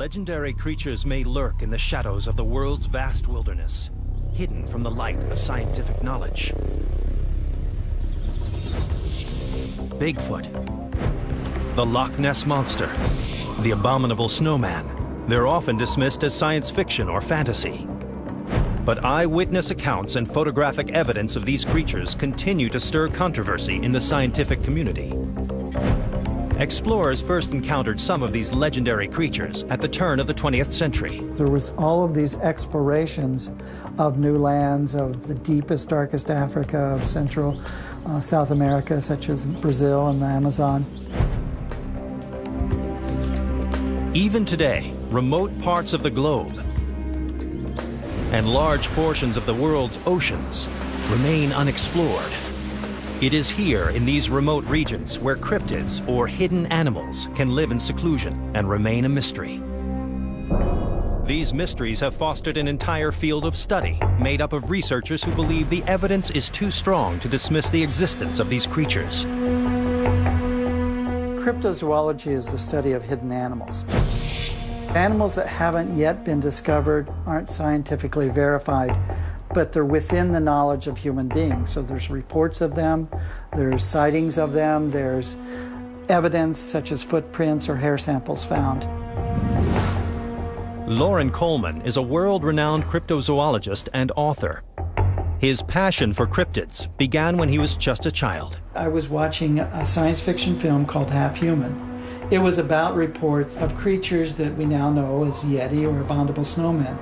Legendary creatures may lurk in the shadows of the world's vast wilderness, hidden from the light of scientific knowledge. Bigfoot, the Loch Ness Monster, the abominable snowman. They're often dismissed as science fiction or fantasy. But eyewitness accounts and photographic evidence of these creatures continue to stir controversy in the scientific community. Explorers first encountered some of these legendary creatures at the turn of the 20th century. There was all of these explorations of new lands, of the deepest, darkest Africa, of Central South America, such as Brazil and the Amazon. Even today, remote parts of the globe and large portions of the world's oceans remain unexplored. It is here in these remote regions where cryptids or hidden animals can live in seclusion and remain a mystery. These mysteries have fostered an entire field of study made up of researchers who believe the evidence is too strong to dismiss the existence of these creatures. Cryptozoology is the study of hidden animals. Animals that haven't yet been discovered, aren't scientifically verified, but they're within the knowledge of human beings. So there's reports of them, there's sightings of them, there's evidence such as footprints or hair samples found. Loren Coleman is a world-renowned cryptozoologist and author. His passion for cryptids began when he was just a child. I was watching a science fiction film called Half Human. It was about reports of creatures that we now know as Yeti or abominable snowmen,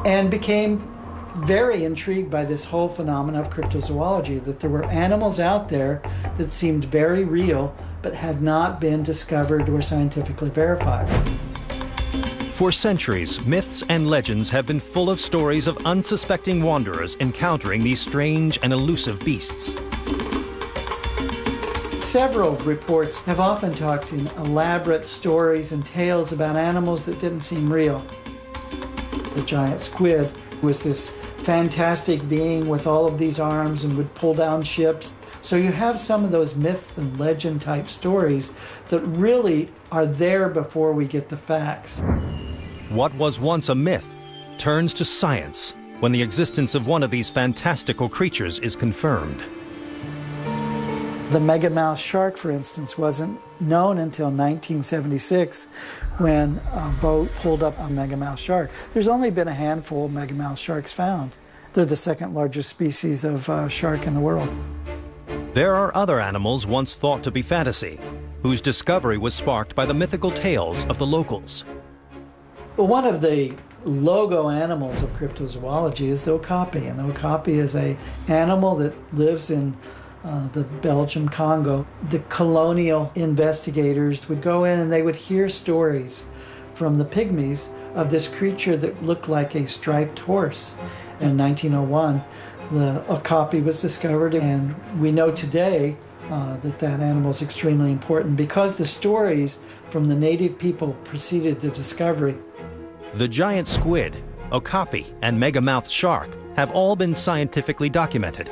and became very intrigued by this whole phenomenon of cryptozoology, that there were animals out there that seemed very real but had not been discovered or scientifically verified. For centuries, myths and legends have been full of stories of unsuspecting wanderers encountering these strange and elusive beasts. Several reports have often talked in elaborate stories and tales about animals that didn't seem real. The giant squid was this fantastic being with all of these arms and would pull down ships. So you have some of those myth and legend type stories that really are there before we get the facts. What was once a myth turns to science when the existence of one of these fantastical creatures is confirmed. The megamouth shark, for instance, wasn't known until 1976 when a boat pulled up a megamouth shark. There's only been a handful of megamouth sharks found. They're the second largest species of shark in the world. There are other animals once thought to be fantasy, whose discovery was sparked by the mythical tales of the locals. One of the logo animals of cryptozoology is the okapi, and the okapi is an animal that lives in the Belgium Congo. The colonial investigators would go in and they would hear stories from the pygmies of this creature that looked like a striped horse. In 1901, the okapi was discovered, and we know today that animal is extremely important because the stories from the native people preceded the discovery. The giant squid, okapi, and megamouth shark have all been scientifically documented.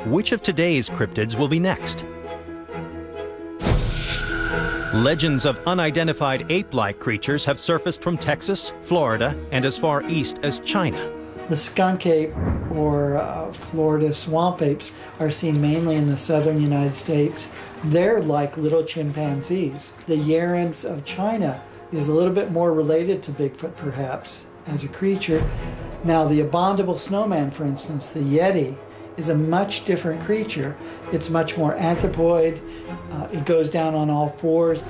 Which of today's cryptids will be next? Legends of unidentified ape-like creatures have surfaced from Texas, Florida, and as far east as China. The skunk ape, or Florida swamp apes, are seen mainly in the southern United States. They're like little chimpanzees. The Yarans of China is a little bit more related to Bigfoot, perhaps, as a creature. Now, the abominable snowman, for instance, the Yeti, is a much different creature. It's much more anthropoid. It goes down on all fours.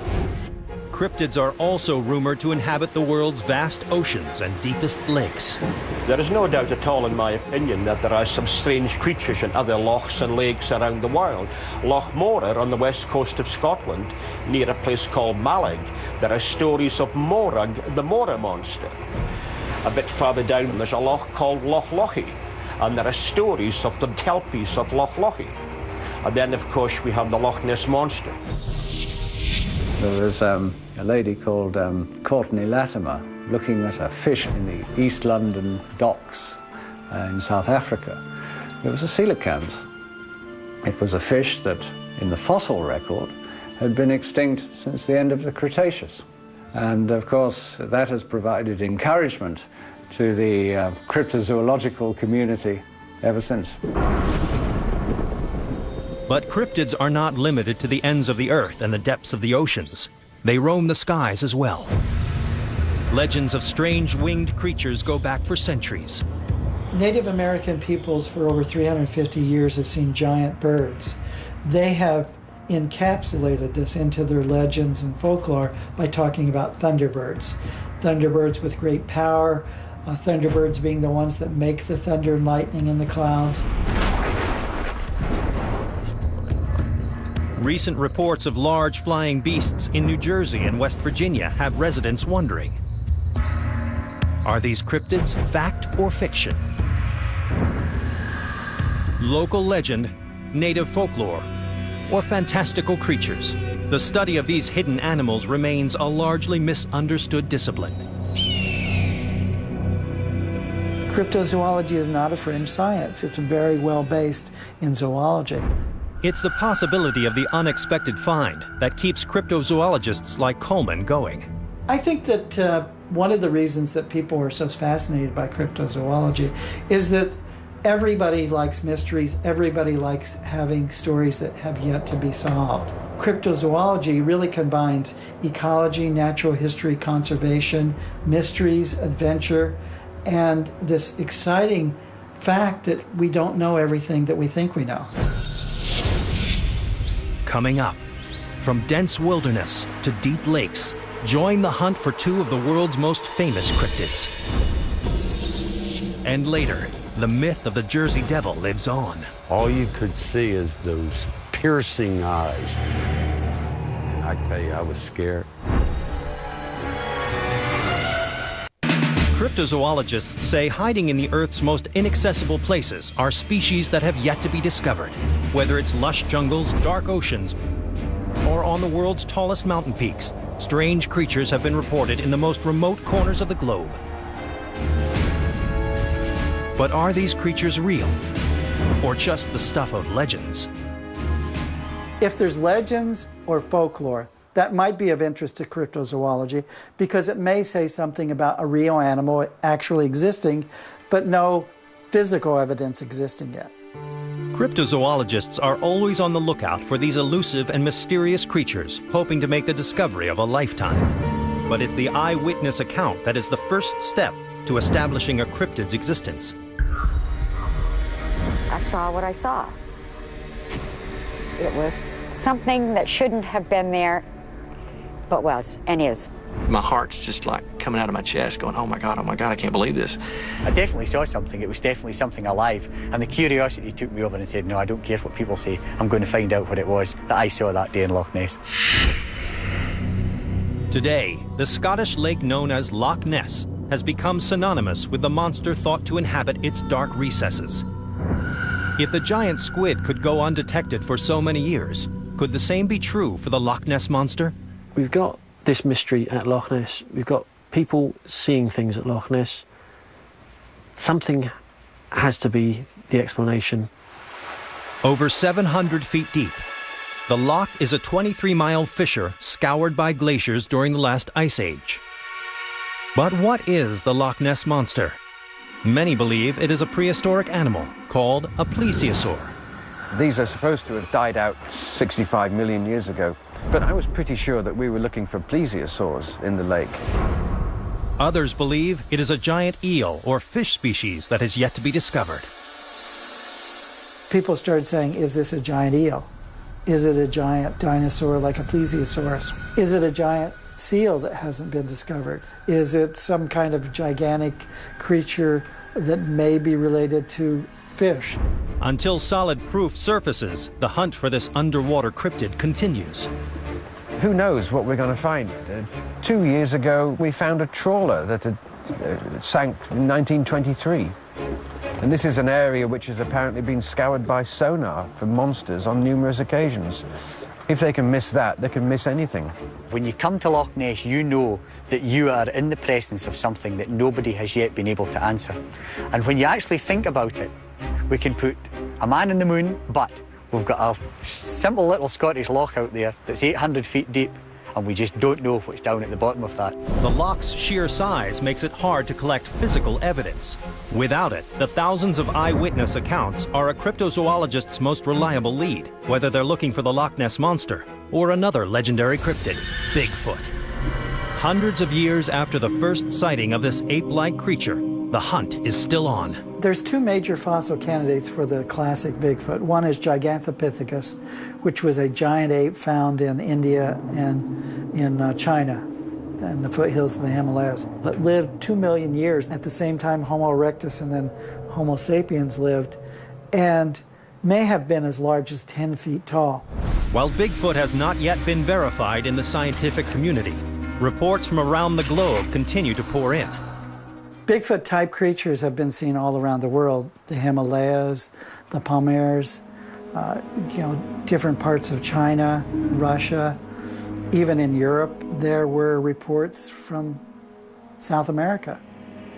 Cryptids are also rumored to inhabit the world's vast oceans and deepest lakes. There is no doubt at all, in my opinion, that there are some strange creatures in other lochs and lakes around the world. Loch Morar on the west coast of Scotland, near a place called Mallaig, there are stories of Morag, the Mora monster. A bit farther down, there's a loch called Loch Lochy, and there are stories of the kelpies of Loch Lochy. And then, of course, we have the Loch Ness Monster. There was a lady called Courtney Latimer looking at a fish in the East London docks in South Africa. It was a coelacanth. It was a fish that, in the fossil record, had been extinct since the end of the Cretaceous. And of course, that has provided encouragement to the cryptozoological community ever since. But cryptids are not limited to the ends of the earth and the depths of the oceans. They roam the skies as well. Legends of strange winged creatures go back for centuries. Native American peoples for over 350 years have seen giant birds. They have encapsulated this into their legends and folklore by talking about thunderbirds. Thunderbirds with great power, thunderbirds being the ones that make the thunder and lightning in the clouds. Recent reports of large flying beasts in New Jersey and West Virginia have residents wondering, are these cryptids fact or fiction? Local legend, native folklore, or fantastical creatures? The study of these hidden animals remains a largely misunderstood discipline. Cryptozoology is not a fringe science. It's very well based in zoology. It's the possibility of the unexpected find that keeps cryptozoologists like Coleman going. I think that one of the reasons that people are so fascinated by cryptozoology is that everybody likes mysteries, everybody likes having stories that have yet to be solved. Cryptozoology really combines ecology, natural history, conservation, mysteries, adventure, and this exciting fact that we don't know everything that we think we know. Coming up, from dense wilderness to deep lakes, join the hunt for two of the world's most famous cryptids. And later, the myth of the Jersey Devil lives on. All you could see is those piercing eyes. And I tell you, I was scared. Cryptozoologists say hiding in the Earth's most inaccessible places are species that have yet to be discovered. Whether it's lush jungles, dark oceans, or on the world's tallest mountain peaks, strange creatures have been reported in the most remote corners of the globe. But are these creatures real, or just the stuff of legends? If there's legends or folklore, that might be of interest to cryptozoology because it may say something about a real animal actually existing, but no physical evidence existing yet. Cryptozoologists are always on the lookout for these elusive and mysterious creatures, hoping to make the discovery of a lifetime. But it's the eyewitness account that is the first step to establishing a cryptid's existence. I saw what I saw. It was something that shouldn't have been there, but was and is. My heart's just like coming out of my chest going, oh my God, I can't believe this. I definitely saw something. It was definitely something alive. And the curiosity took me over and said, no, I don't care what people say. I'm going to find out what it was that I saw that day in Loch Ness. Today, the Scottish lake known as Loch Ness has become synonymous with the monster thought to inhabit its dark recesses. If the giant squid could go undetected for so many years, could the same be true for the Loch Ness monster? We've got this mystery at Loch Ness. We've got people seeing things at Loch Ness. Something has to be the explanation. Over 700 feet deep, the loch is a 23-mile fissure scoured by glaciers during the last ice age. But what is the Loch Ness monster? Many believe it is a prehistoric animal called a plesiosaur. These are supposed to have died out 65 million years ago, but I was pretty sure that we were looking for plesiosaurs in the lake. Others believe it is a giant eel or fish species that has yet to be discovered. People started saying, is this a giant eel? Is it a giant dinosaur like a plesiosaurus? Is it a giant seal that hasn't been discovered? Is it some kind of gigantic creature that may be related to fish? Until solid proof surfaces, the hunt for this underwater cryptid continues. Who knows what we're going to find? 2 years ago, we found a trawler that had sank in 1923. And this is an area which has apparently been scoured by sonar for monsters on numerous occasions. If they can miss that, they can miss anything. When you come to Loch Ness, you know that you are in the presence of something that nobody has yet been able to answer. And when you actually think about it, we can put a man in the moon, but we've got a simple little Scottish loch out there that's 800 feet deep, and we just don't know what's down at the bottom of that. The loch's sheer size makes it hard to collect physical evidence. Without it, the thousands of eyewitness accounts are a cryptozoologist's most reliable lead, whether they're looking for the Loch Ness Monster or another legendary cryptid, Bigfoot. Hundreds of years after the first sighting of this ape-like creature, the hunt is still on. There's two major fossil candidates for the classic Bigfoot. One is Gigantopithecus, which was a giant ape found in India and in China, in the foothills of the Himalayas, that lived 2 million years at the same time Homo erectus and then Homo sapiens lived, and may have been as large as 10 feet tall. While Bigfoot has not yet been verified in the scientific community, reports from around the globe continue to pour in. Bigfoot-type creatures have been seen all around the world. The Himalayas, the Pamirs, different parts of China, Russia, even in Europe. There were reports from South America.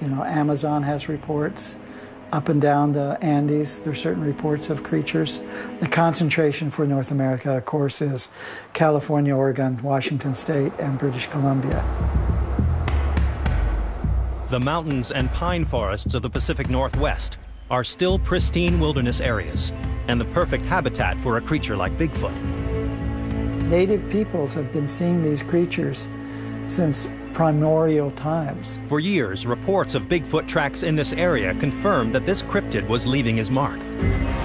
Amazon has reports. Up and down the Andes, there are certain reports of creatures. The concentration for North America, of course, is California, Oregon, Washington State, and British Columbia. The mountains and pine forests of the Pacific Northwest are still pristine wilderness areas and the perfect habitat for a creature like Bigfoot. Native peoples have been seeing these creatures since primordial times. For years, reports of Bigfoot tracks in this area confirmed that this cryptid was leaving his mark.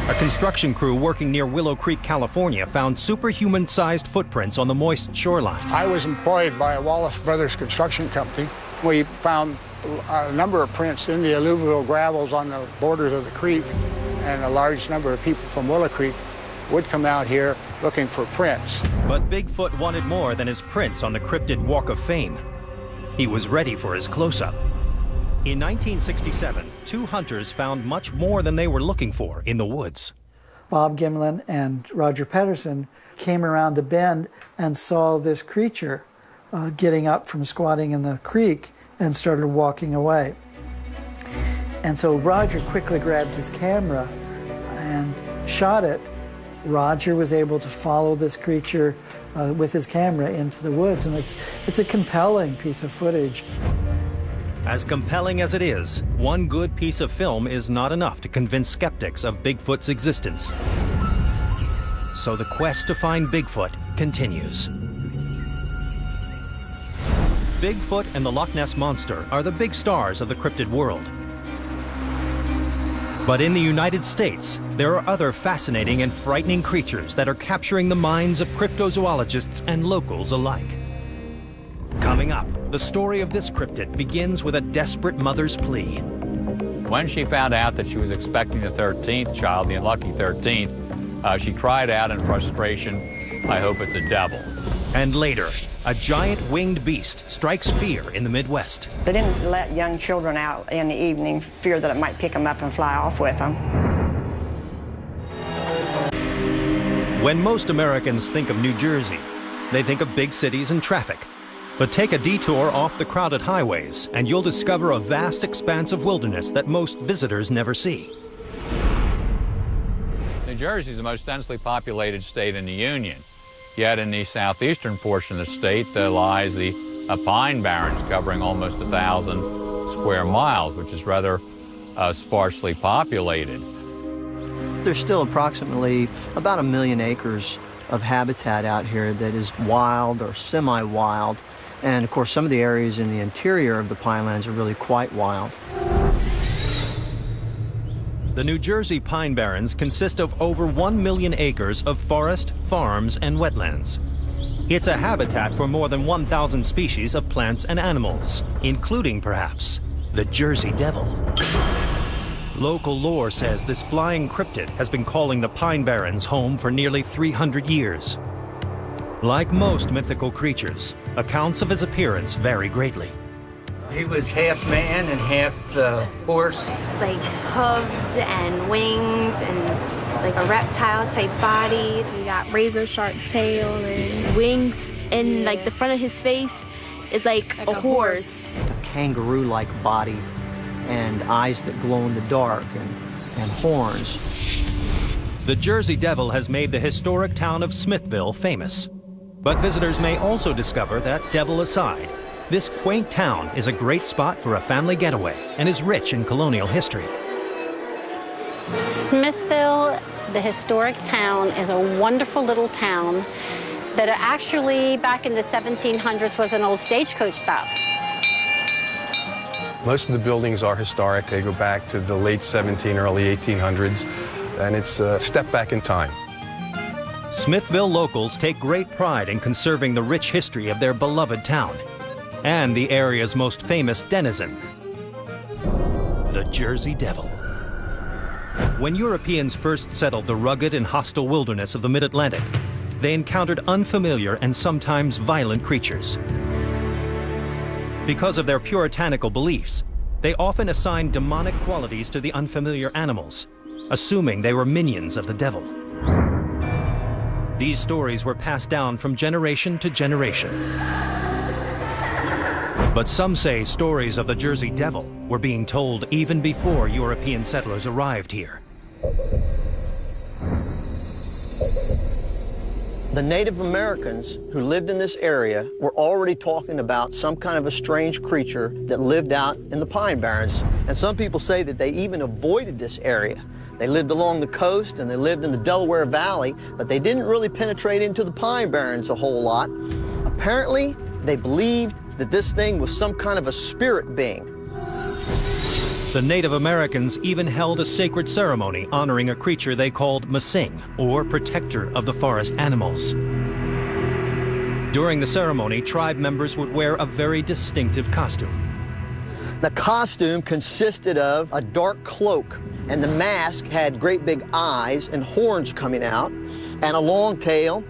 A construction crew working near Willow Creek, California, found superhuman-sized footprints on the moist shoreline. I was employed by a Wallace Brothers construction company. We found a number of prints in the alluvial gravels on the borders of the creek, and a large number of people from Willow Creek would come out here looking for prints. But Bigfoot wanted more than his prints on the cryptid Walk of Fame. He was ready for his close-up. In 1967, two hunters found much more than they were looking for in the woods. Bob Gimlin and Roger Pedersen came around a bend and saw this creature getting up from squatting in the creek and started walking away. And so Roger quickly grabbed his camera and shot it. Roger was able to follow this creature with his camera into the woods, and it's a compelling piece of footage. As compelling as it is, one good piece of film is not enough to convince skeptics of Bigfoot's existence. So the quest to find Bigfoot continues. Bigfoot and the Loch Ness Monster are the big stars of the cryptid world. But in the United States, there are other fascinating and frightening creatures that are capturing the minds of cryptozoologists and locals alike. Coming up, the story of this cryptid begins with a desperate mother's plea. When she found out that she was expecting the 13th child, the unlucky 13th, she cried out in frustration, "I hope it's a devil." And later, a giant winged beast strikes fear in the Midwest. They didn't let young children out in the evening, fear that it might pick them up and fly off with them. When most Americans think of New Jersey, they think of big cities and traffic. But take a detour off the crowded highways, and you'll discover a vast expanse of wilderness that most visitors never see. New Jersey is the most densely populated state in the Union. Yet in the southeastern portion of the state, there lies the Pine Barrens, covering almost 1,000 square miles, which is rather sparsely populated. There's still approximately about 1 million acres of habitat out here that is wild or semi-wild. And of course, some of the areas in the interior of the pinelands are really quite wild. The New Jersey Pine Barrens consist of over 1 million acres of forest, farms, and wetlands. It's a habitat for more than 1,000 species of plants and animals, including, perhaps, the Jersey Devil. Local lore says this flying cryptid has been calling the Pine Barrens home for nearly 300 years. Like most mythical creatures, accounts of his appearance vary greatly. He was half man and half horse. Like hooves and wings and like a reptile type body. He got razor sharp tail and wings, and like the front of his face is like a horse. A kangaroo-like body and eyes that glow in the dark and horns. The Jersey Devil has made the historic town of Smithville famous. But visitors may also discover that, devil aside, this quaint town is a great spot for a family getaway and is rich in colonial history. Smithville, the historic town, is a wonderful little town that actually, back in the 1700s, was an old stagecoach stop. Most of the buildings are historic. They go back to the late 1700s, early 1800s, and it's a step back in time. Smithville locals take great pride in conserving the rich history of their beloved town and the area's most famous denizen, the Jersey Devil. When Europeans first settled the rugged and hostile wilderness of the mid-Atlantic, they encountered unfamiliar and sometimes violent creatures. Because of their puritanical beliefs, they often assigned demonic qualities to the unfamiliar animals, assuming they were minions of the devil. These stories were passed down from generation to generation. But some say stories of the Jersey Devil were being told even before European settlers arrived here. The Native Americans who lived in this area were already talking about some kind of a strange creature that lived out in the Pine Barrens. And some people say that they even avoided this area. They lived along the coast and they lived in the Delaware Valley, but they didn't really penetrate into the Pine Barrens a whole lot. Apparently, they believed that this thing was some kind of a spirit being. The Native Americans even held a sacred ceremony honoring a creature they called Masing, or protector of the forest animals. During the ceremony, tribe members would wear a very distinctive costume. The costume consisted of a dark cloak, and the mask had great big eyes and horns coming out, and a long tail,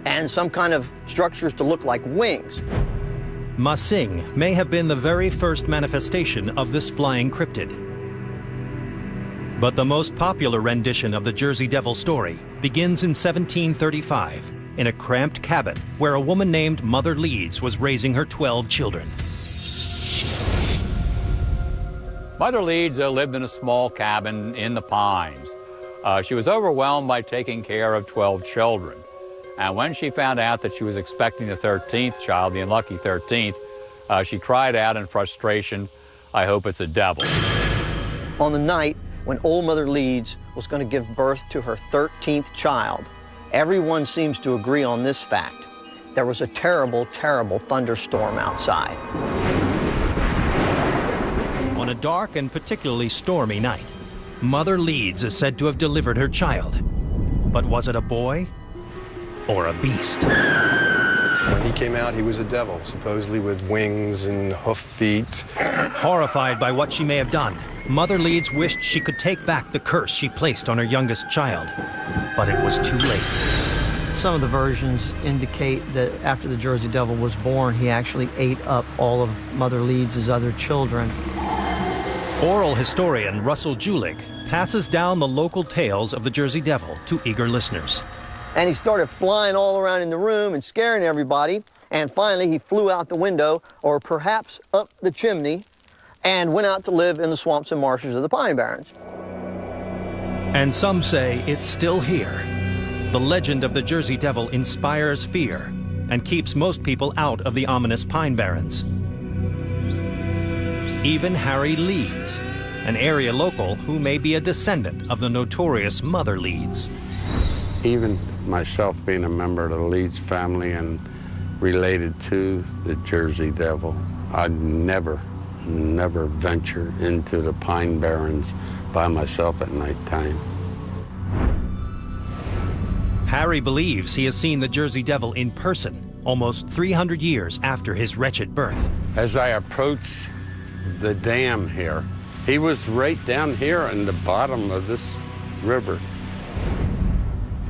and some kind of structures to look like wings. Masing may have been the very first manifestation of this flying cryptid. But the most popular rendition of the Jersey Devil story begins in 1735 in a cramped cabin where a woman named Mother Leeds was raising her 12 children. Mother Leeds lived in a small cabin in the pines. She was overwhelmed by taking care of 12 children. And when she found out that she was expecting the 13th child, the unlucky 13th, she cried out in frustration, "I hope it's a devil." On the night when old Mother Leeds was going to give birth to her 13th child, everyone seems to agree on this fact. There was a terrible, terrible thunderstorm outside. On a dark and particularly stormy night, Mother Leeds is said to have delivered her child. But was it a boy or a beast? When he came out, he was a devil, supposedly with wings and hoof feet. Horrified by what she may have done, Mother Leeds wished she could take back the curse she placed on her youngest child. But it was too late. Some of the versions indicate that after the Jersey Devil was born, he actually ate up all of Mother Leeds' other children. Oral historian Russell Julig passes down the local tales of the Jersey Devil to eager listeners. And he started flying all around in the room and scaring everybody. And finally, he flew out the window, or perhaps up the chimney, and went out to live in the swamps and marshes of the Pine Barrens. And some say it's still here. The legend of the Jersey Devil inspires fear and keeps most people out of the ominous Pine Barrens. Even Harry Leeds, an area local who may be a descendant of the notorious Mother Leeds. Even myself being a member of the Leeds family and related to the Jersey Devil, I'd never venture into the Pine Barrens by myself at nighttime. Harry believes he has seen the Jersey Devil in person almost 300 years after his wretched birth. As I approached the dam here, he was right down here in the bottom of this river.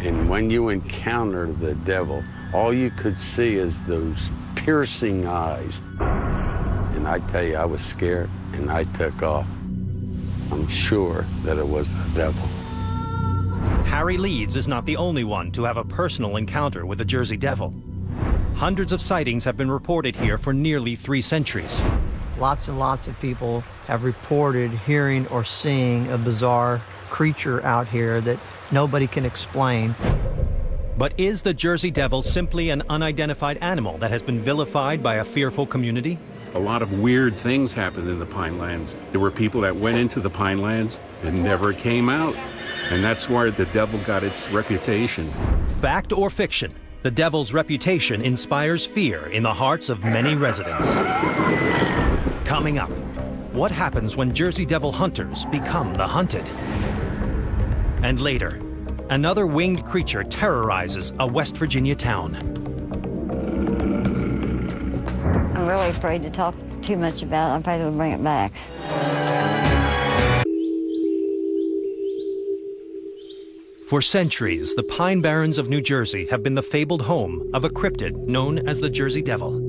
And when you encounter the devil, all you could see is those piercing eyes. And I tell you, I was scared and I took off. I'm sure that it was the devil. Harry Leeds is not the only one to have a personal encounter with the Jersey Devil. Hundreds of sightings have been reported here for nearly 3 centuries. Lots and lots of people have reported hearing or seeing a bizarre creature out here that nobody can explain. But is the Jersey Devil simply an unidentified animal that has been vilified by a fearful community? A lot of weird things happened in the Pinelands. There were people that went into the Pinelands and never came out. And that's where the devil got its reputation. Fact or fiction, the devil's reputation inspires fear in the hearts of many residents. Coming up, what happens when Jersey Devil hunters become the hunted? And later, another winged creature terrorizes a West Virginia town. I'm really afraid to talk too much about it. I'm afraid it'll bring it back. For centuries, the Pine Barrens of New Jersey have been the fabled home of a cryptid known as the Jersey Devil.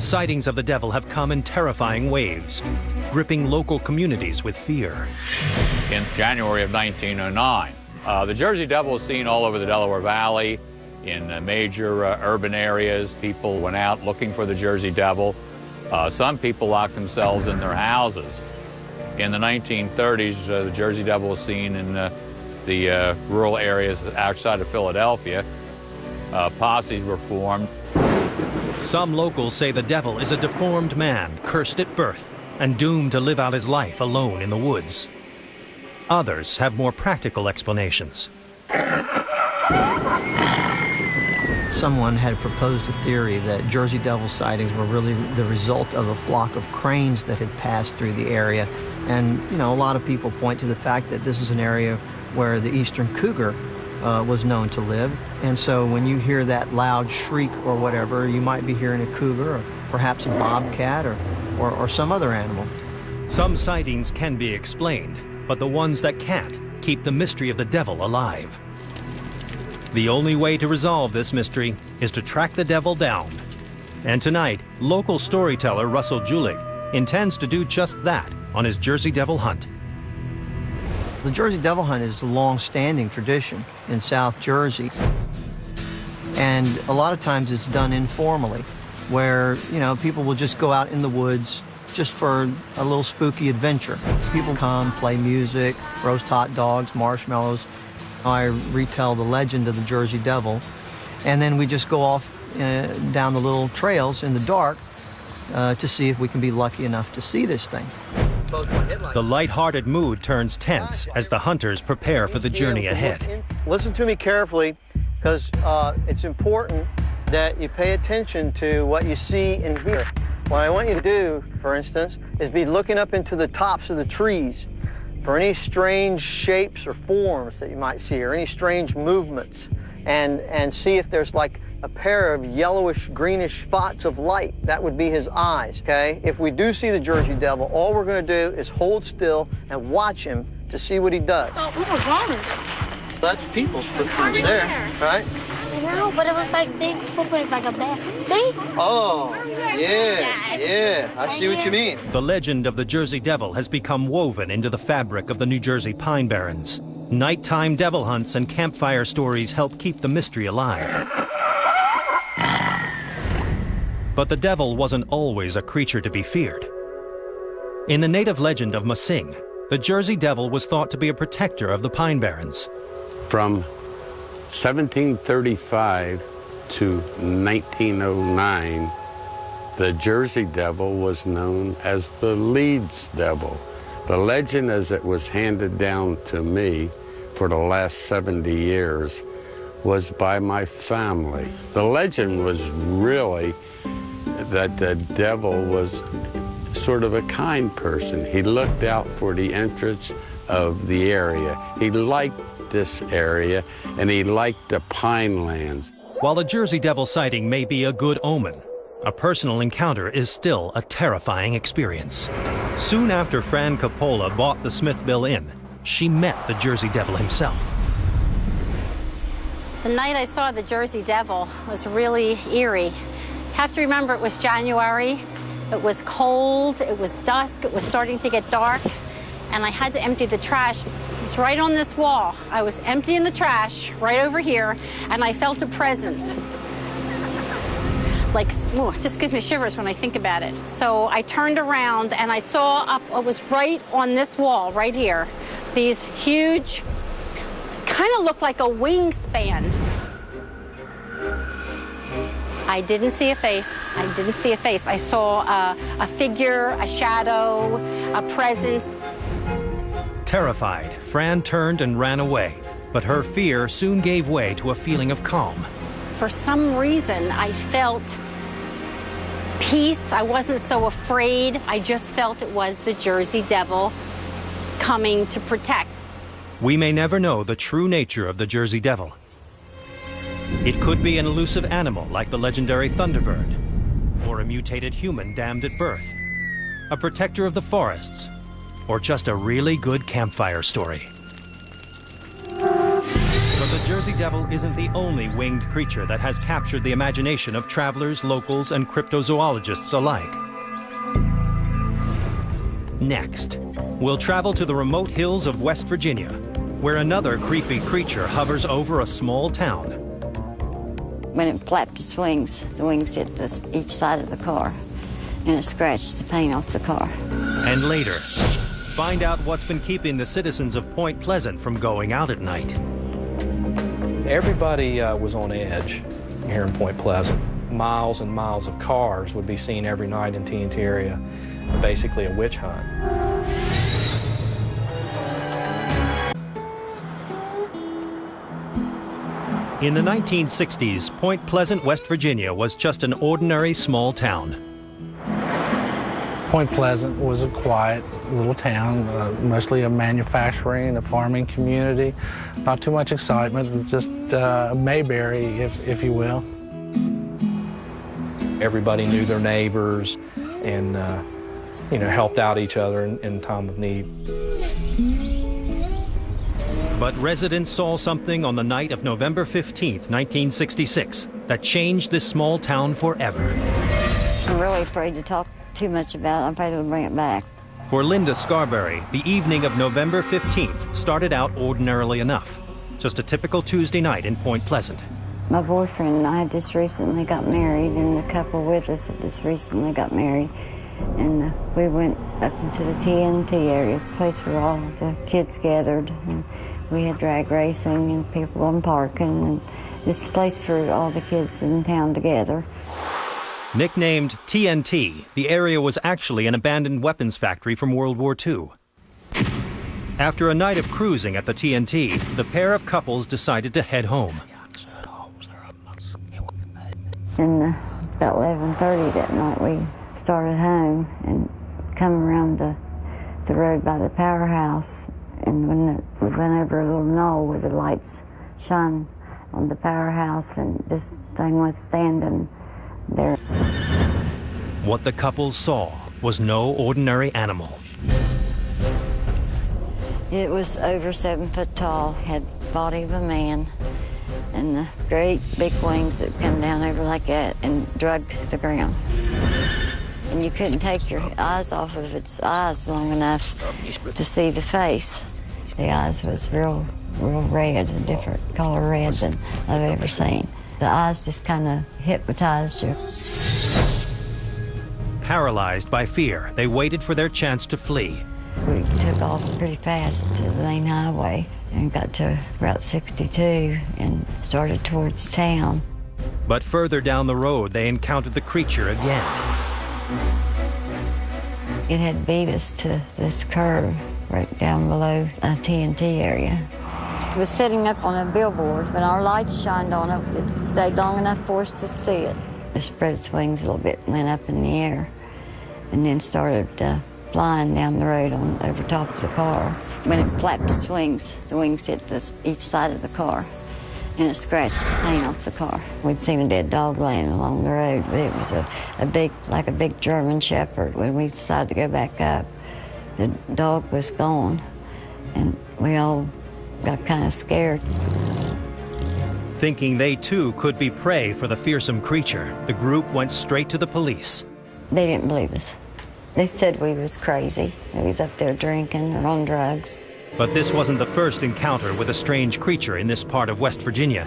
Sightings of the devil have come in terrifying waves, gripping local communities with fear. In January of 1909, the Jersey Devil was seen all over the Delaware Valley, in major urban areas. People went out looking for the Jersey Devil. Some people locked themselves in their houses. In the 1930s, the Jersey Devil was seen in the rural areas outside of Philadelphia. Posses were formed. Some locals say the devil is a deformed man, cursed at birth, and doomed to live out his life alone in the woods. Others have more practical explanations. Someone had proposed a theory that Jersey Devil sightings were really the result of a flock of cranes that had passed through the area. And, you know, a lot of people point to the fact that this is an area where the eastern cougar was known to live. And so when you hear that loud shriek or whatever, you might be hearing a cougar or perhaps a bobcat or some other animal. Some sightings can be explained, but the ones that can't keep the mystery of the devil alive. The only way to resolve this mystery is to track the devil down. And tonight, local storyteller Russell Julig intends to do just that on his Jersey Devil hunt. The Jersey Devil hunt is a long-standing tradition in South Jersey. And a lot of times it's done informally, where, you know, people will just go out in the woods just for a little spooky adventure. People come, play music, roast hot dogs, marshmallows. I retell the legend of the Jersey Devil, and then we just go off down the little trails in the dark to see if we can be lucky enough to see this thing. The lighthearted mood turns tense as the hunters prepare for the journey ahead. Listen to me carefully, because it's important that you pay attention to what you see and hear. What I want you to do, for instance, is be looking up into the tops of the trees for any strange shapes or forms that you might see, or any strange movements, and see if there's like a pair of yellowish, greenish spots of light. That would be his eyes, okay? If we do see the Jersey Devil, all we're gonna do is hold still and watch him to see what he does. Oh, we were gone. That's people's footprints there, right? No, but it was like big footprints, like a bat. See? Oh, yeah, I see what you mean. The legend of the Jersey Devil has become woven into the fabric of the New Jersey Pine Barrens. Nighttime devil hunts and campfire stories help keep the mystery alive. But the devil wasn't always a creature to be feared. In the native legend of Masing, the Jersey Devil was thought to be a protector of the Pine Barrens. From 1735 to 1909, the Jersey Devil was known as the Leeds Devil. The legend, as it was handed down to me for the last 70 years, was by my family. The legend was really that the devil was sort of a kind person. He looked out for the interests of the area. He liked this area, and he liked the Pinelands. While the Jersey Devil sighting may be a good omen, a personal encounter is still a terrifying experience. Soon after Fran Coppola bought the Smithville Inn, she met the Jersey Devil himself. The night I saw the Jersey Devil was really eerie. You have to remember it was January, it was cold, it was dusk, it was starting to get dark, and I had to empty the trash. It was right on this wall. I was emptying the trash right over here, and I felt a presence. Like, ooh, it just gives me shivers when I think about it. So I turned around and I saw it was right on this wall, right here, these huge, kind of looked like a wingspan. I didn't see a face. I didn't see a face. I saw a figure, a shadow, a presence. Terrified, Fran turned and ran away, but her fear soon gave way to a feeling of calm. For some reason, I felt peace. I wasn't so afraid. I just felt it was the Jersey Devil coming to protect. We may never know the true nature of the Jersey Devil. It could be an elusive animal like the legendary Thunderbird, or a mutated human damned at birth, a protector of the forests, or just a really good campfire story. But the Jersey Devil isn't the only winged creature that has captured the imagination of travelers, locals, and cryptozoologists alike. Next, we'll travel to the remote hills of West Virginia, where another creepy creature hovers over a small town. When it flapped its wings, the wings hit each side of the car, and it scratched the paint off the car. And later, find out what's been keeping the citizens of Point Pleasant from going out at night. Everybody was on edge here in Point Pleasant. Miles and miles of cars would be seen every night in TNT area, basically a witch hunt. In the 1960s, Point Pleasant, West Virginia was just an ordinary small town. Point Pleasant was a quiet little town, mostly a manufacturing and a farming community. Not too much excitement, just Mayberry, if you will. Everybody knew their neighbors and helped out each other in time of need. But residents saw something on the night of November 15th, 1966, that changed this small town forever. I'm really afraid to talk too much about it. I'm afraid it'll bring it back. For Linda Scarberry, the evening of November 15th started out ordinarily enough. Just a typical Tuesday night in Point Pleasant. My boyfriend and I just recently got married, and the couple with us had just recently got married. And we went up into the TNT area. It's a place where all the kids gathered. And we had drag racing and people going parking, and it's a place for all the kids in town to gather. Nicknamed TNT, the area was actually an abandoned weapons factory from World War II. After a night of cruising at the TNT, the pair of couples decided to head home. And about 11:30 that night, we started home and come around the road by the powerhouse. And when we went over a little knoll where the lights shone on the powerhouse, and this thing was standing there. What the couple saw was no ordinary animal. It was over 7 foot tall, had the body of a man, and the great big wings that come down over like that and drug the ground. And you couldn't take your eyes off of its eyes long enough to see the face. The eyes was real red, a different color red than I've ever seen. The eyes just kind of hypnotized you. Paralyzed by fear, they waited for their chance to flee. We took off pretty fast to the main highway and got to Route 62 and started towards town. But further down the road, they encountered the creature again. It had beat us to this curve right down below a TNT area. It was sitting up on a billboard. When our lights shined on it, it stayed long enough for us to see it. It spread its wings a little bit, went up in the air, and then started flying down the road over top of the car. When it flapped its wings, the wings hit each side of the car, and it scratched the paint off the car. We'd seen a dead dog laying along the road, but it was like a big German Shepherd. When we decided to go back up, the dog was gone, and we all got kind of scared. Thinking they too could be prey for the fearsome creature, the group went straight to the police. They didn't believe us. They said we was crazy, that we was up there drinking or on drugs. But this wasn't the first encounter with a strange creature in this part of West Virginia.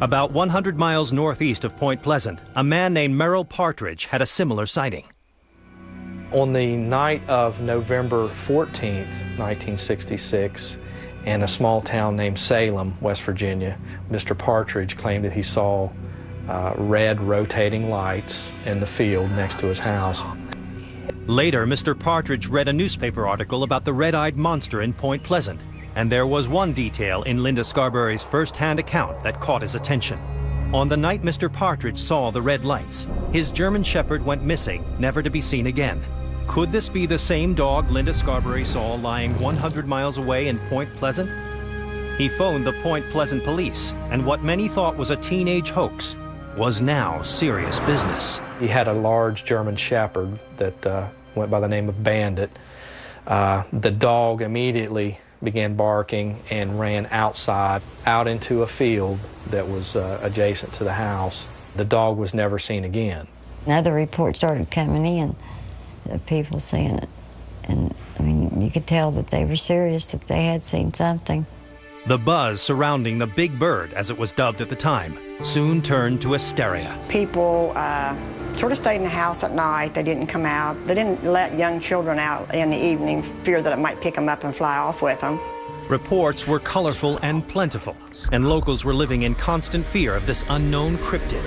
About 100 miles northeast of Point Pleasant, a man named Merrill Partridge had a similar sighting. On the night of November 14th, 1966, In a small town named Salem, West Virginia, Mr. Partridge claimed that he saw red rotating lights in the field next to his house. Later, Mr. Partridge read a newspaper article about the red-eyed monster in Point Pleasant, and there was one detail in Linda Scarberry's first-hand account that caught his attention. On the night Mr. Partridge saw the red lights, his German Shepherd went missing, never to be seen again. Could this be the same dog Linda Scarberry saw lying 100 miles away in Point Pleasant? He phoned the Point Pleasant police, and what many thought was a teenage hoax was now serious business. He had a large German Shepherd that went by the name of Bandit. The dog immediately began barking and ran outside, out into a field that was adjacent to the house. The dog was never seen again. Another report started coming in, of people seeing it. And, I mean, you could tell that they were serious, that they had seen something. The buzz surrounding the big bird, as it was dubbed at the time, soon turned to hysteria. People sort of stayed in the house at night. They didn't come out. They didn't let young children out in the evening, fear that it might pick them up and fly off with them. Reports were colorful and plentiful, and locals were living in constant fear of this unknown cryptid.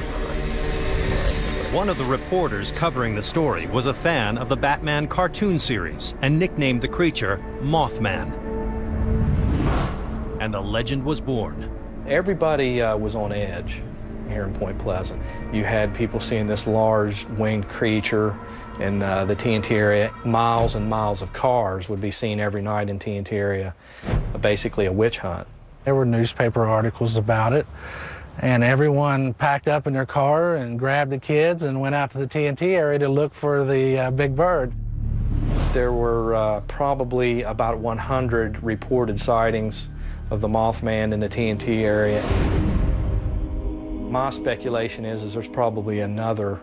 One of the reporters covering the story was a fan of the Batman cartoon series and nicknamed the creature Mothman. And the legend was born. Everybody was on edge here in Point Pleasant. You had people seeing this large winged creature in the TNT area. Miles and miles of cars would be seen every night in TNT area, basically a witch hunt. There were newspaper articles about it, and everyone packed up in their car and grabbed the kids and went out to the TNT area to look for the big bird. There were probably about 100 reported sightings of the Mothman in the TNT area. My speculation is there's probably another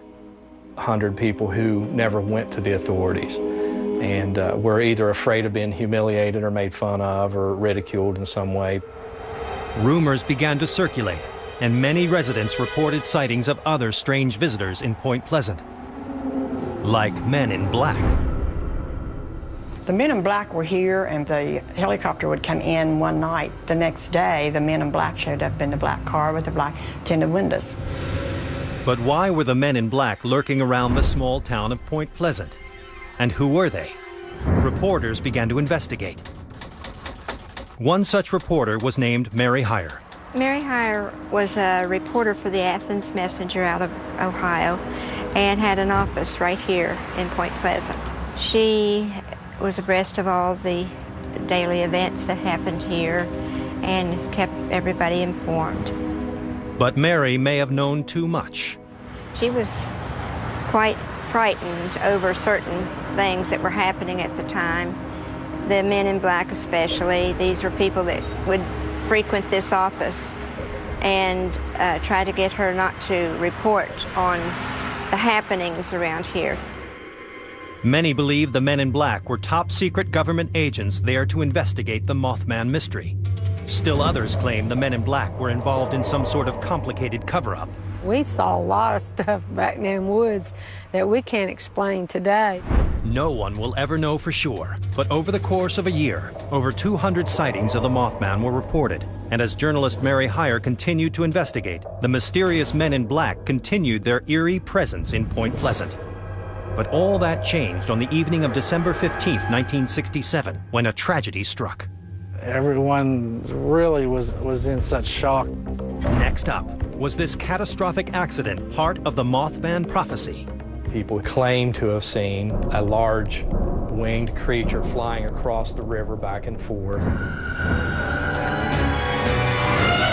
100 people who never went to the authorities and were either afraid of being humiliated or made fun of or ridiculed in some way. Rumors began to circulate, and many residents reported sightings of other strange visitors in Point Pleasant, like men in black. The men in black were here, and the helicopter would come in one night. The next day, the men in black showed up in the black car with the black tinted windows. But why were the men in black lurking around the small town of Point Pleasant? And who were they? Reporters began to investigate. One such reporter was named Mary Heyer. Mary Heyer was a reporter for the Athens Messenger out of Ohio and had an office right here in Point Pleasant. She was abreast of all the daily events that happened here and kept everybody informed. But Mary may have known too much. She was quite frightened over certain things that were happening at the time. The men in black especially, these were people that would frequent this office and try to get her not to report on the happenings around here. Many believe the men in black were top-secret government agents there to investigate the Mothman mystery. Still others claim the men in black were involved in some sort of complicated cover-up. We saw a lot of stuff back in them woods that we can't explain today. No one will ever know for sure, but over the course of a year, over 200 sightings of the Mothman were reported. And as journalist Mary Heyer continued to investigate, the mysterious men in black continued their eerie presence in Point Pleasant. But all that changed on the evening of December 15th, 1967, when a tragedy struck. Everyone really was in such shock. Next up, was this catastrophic accident part of the Mothman prophecy? People claim to have seen a large winged creature flying across the river back and forth.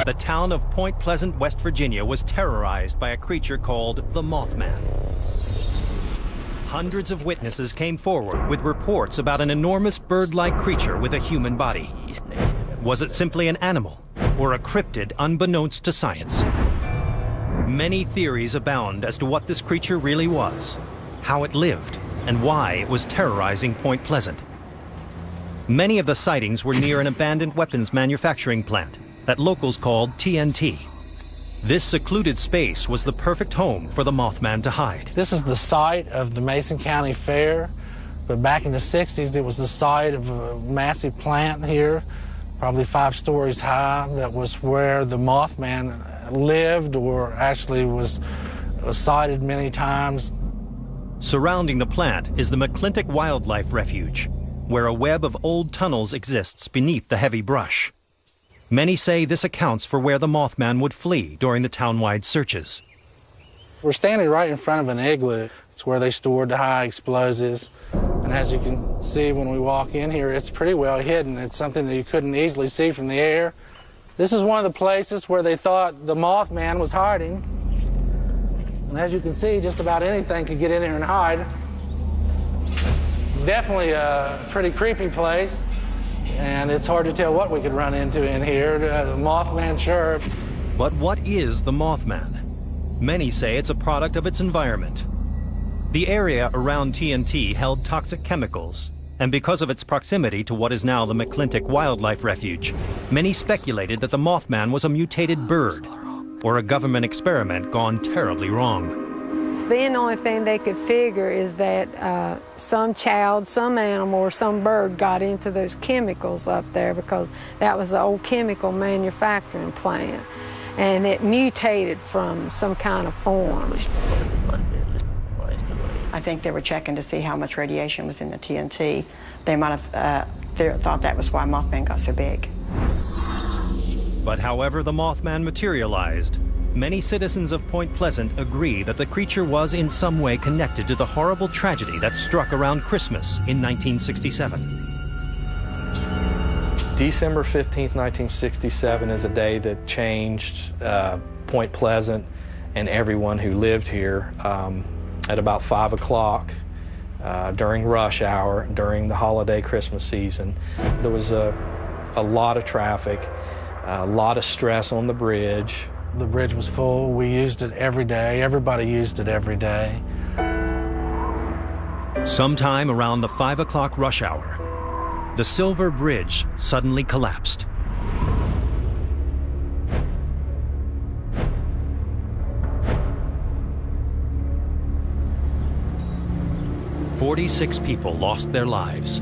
The town of Point Pleasant, West Virginia was terrorized by a creature called the Mothman. Hundreds of witnesses came forward with reports about an enormous bird-like creature with a human body. Was it simply an animal or a cryptid unbeknownst to science? Many theories abound as to what this creature really was, how it lived, and why it was terrorizing Point Pleasant. Many of the sightings were near an abandoned weapons manufacturing plant that locals called TNT. This secluded space was the perfect home for the Mothman to hide. This is the site of the Mason County Fair, but back in the 60s it was the site of a massive plant here probably 5 stories high. That was where the Mothman lived, or actually was sighted many times. Surrounding the plant is the McClintock Wildlife Refuge, where a web of old tunnels exists beneath the heavy brush. Many say this accounts for where the Mothman would flee during the town-wide searches. We're standing right in front of an igloo. It's where they stored the high explosives. And as you can see when we walk in here, it's pretty well hidden. It's something that you couldn't easily see from the air. This is one of the places where they thought the Mothman was hiding. And as you can see, just about anything could get in here and hide. Definitely a pretty creepy place. And it's hard to tell what we could run into in here. The Mothman, sure. But what is the Mothman? Many say it's a product of its environment. The area around TNT held toxic chemicals, and because of its proximity to what is now the McClintock Wildlife Refuge, many speculated that the Mothman was a mutated bird, or a government experiment gone terribly wrong. Then the only thing they could figure is that some child, some animal, or some bird got into those chemicals up there, because that was the old chemical manufacturing plant, and it mutated from some kind of form. I think they were checking to see how much radiation was in the TNT. They might have thought that was why Mothman got so big. But however the Mothman materialized, many citizens of Point Pleasant agree that the creature was in some way connected to the horrible tragedy that struck around Christmas in 1967. December 15th, 1967 is a day that changed Point Pleasant and everyone who lived here. At about 5 o'clock during rush hour, during the holiday Christmas season, there was a lot of traffic, a lot of stress on the bridge. The bridge was full. We used it every day. Everybody used it every day. Sometime around the 5 o'clock rush hour, the Silver Bridge suddenly collapsed. "46 people lost their lives."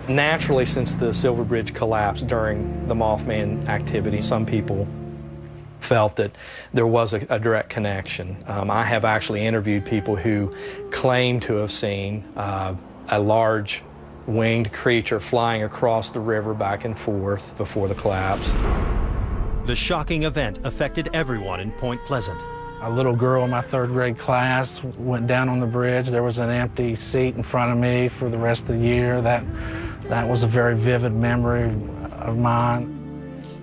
Naturally, since the Silver Bridge collapsed during the Mothman activity, some people felt that there was a direct connection. I have actually interviewed people who claim to have seen a large winged creature flying across the river back and forth before the collapse. The shocking event affected everyone in Point Pleasant. A little girl in my 3rd grade class went down on the bridge. There was an empty seat in front of me for the rest of the year. That was a very vivid memory of mine.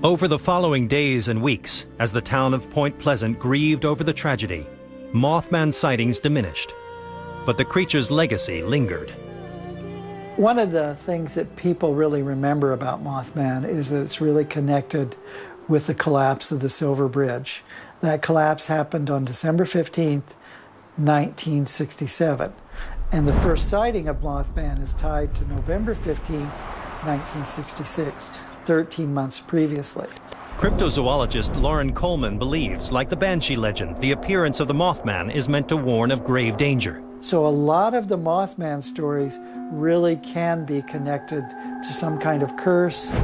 Over the following days and weeks, as the town of Point Pleasant grieved over the tragedy, Mothman sightings diminished, but the creature's legacy lingered. One of the things that people really remember about Mothman is that it's really connected with the collapse of the Silver Bridge. That collapse happened on December 15th, 1967. And the first sighting of Mothman is tied to November 15th, 1966, 13 months previously. Cryptozoologist Lauren Coleman believes, like the Banshee legend, the appearance of the Mothman is meant to warn of grave danger. So a lot of the Mothman stories really can be connected to some kind of curse.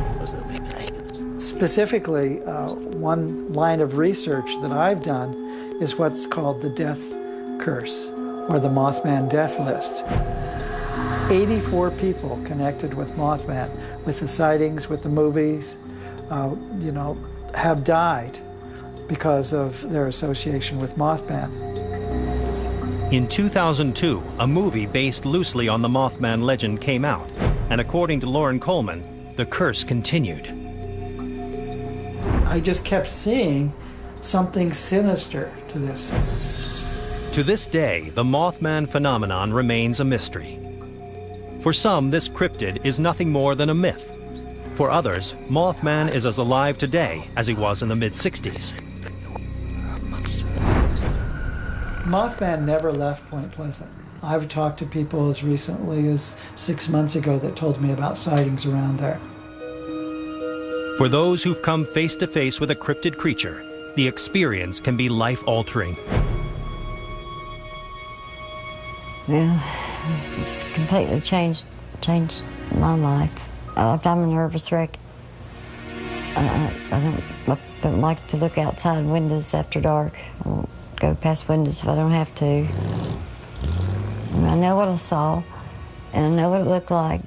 Specifically, one line of research that I've done is what's called the death curse, or the Mothman death list. 84 people connected with Mothman, with the sightings, with the movies, have died because of their association with Mothman. In 2002, a movie based loosely on the Mothman legend came out, and according to Lauren Coleman, the curse continued. I just kept seeing something sinister to this. To this day, the Mothman phenomenon remains a mystery. For some, this cryptid is nothing more than a myth. For others, Mothman is as alive today as he was in the mid-60s. Mothman never left Point Pleasant. I've talked to people as recently as 6 months ago that told me about sightings around there. For those who've come face to face with a cryptid creature, the experience can be life-altering. Well, it's completely changed my life. I'm a nervous wreck. I don't like to look outside windows after dark. I won't go past windows if I don't have to. I know what I saw, and I know what it looked like.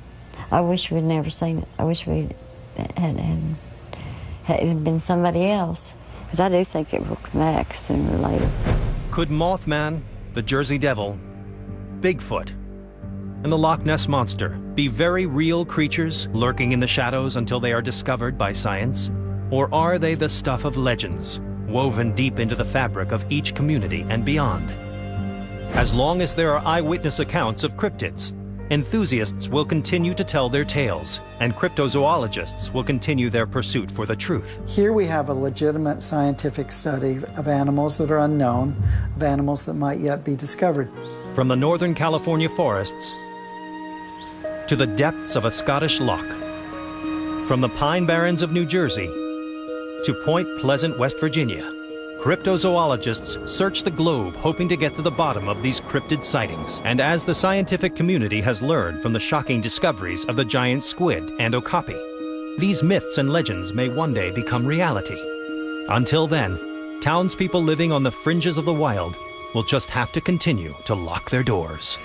I wish we'd never seen it. I wish we had been somebody else, because I do think it will come back sooner or later. Could Mothman, the Jersey Devil, Bigfoot, and the Loch Ness Monster be very real creatures lurking in the shadows until they are discovered by science? Or are they the stuff of legends, woven deep into the fabric of each community and beyond? As long as there are eyewitness accounts of cryptids, enthusiasts will continue to tell their tales, and cryptozoologists will continue their pursuit for the truth. Here we have a legitimate scientific study of animals that are unknown, of animals that might yet be discovered. From the Northern California forests to the depths of a Scottish loch, from the Pine Barrens of New Jersey to Point Pleasant, West Virginia, cryptozoologists search the globe hoping to get to the bottom of these cryptid sightings. And as the scientific community has learned from the shocking discoveries of the giant squid and okapi, these myths and legends may one day become reality. Until then, townspeople living on the fringes of the wild will just have to continue to lock their doors.